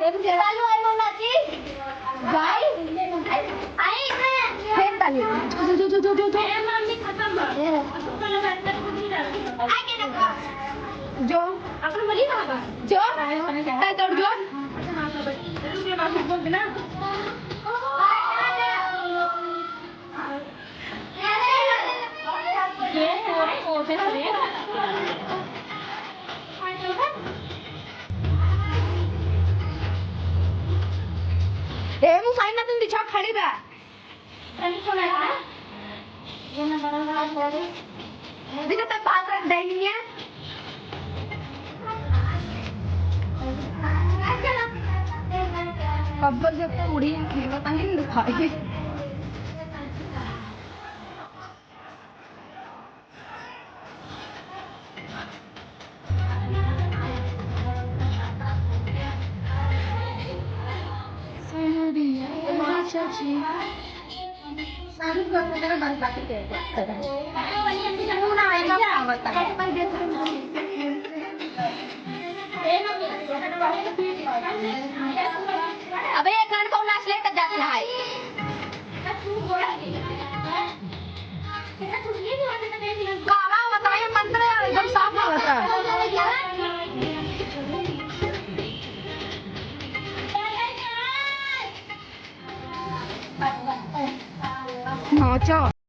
Lalu ay mo natin. Guy? Ay, Pen tali. Ay, kinaka. Jo? Ako na mali na ba? Jo? Tayo tawag Jo? Eh, mo sign natin di chak khali ba? Dito tayo paatras dahil niya. Kapag ito uri ang kaya tangin lukay. Sabi ko na naman bakit eh. Una ay kapag अबे एक Khan pound नाचले त जात है काला होता है मंत्र एकदम साफ होता है नाचो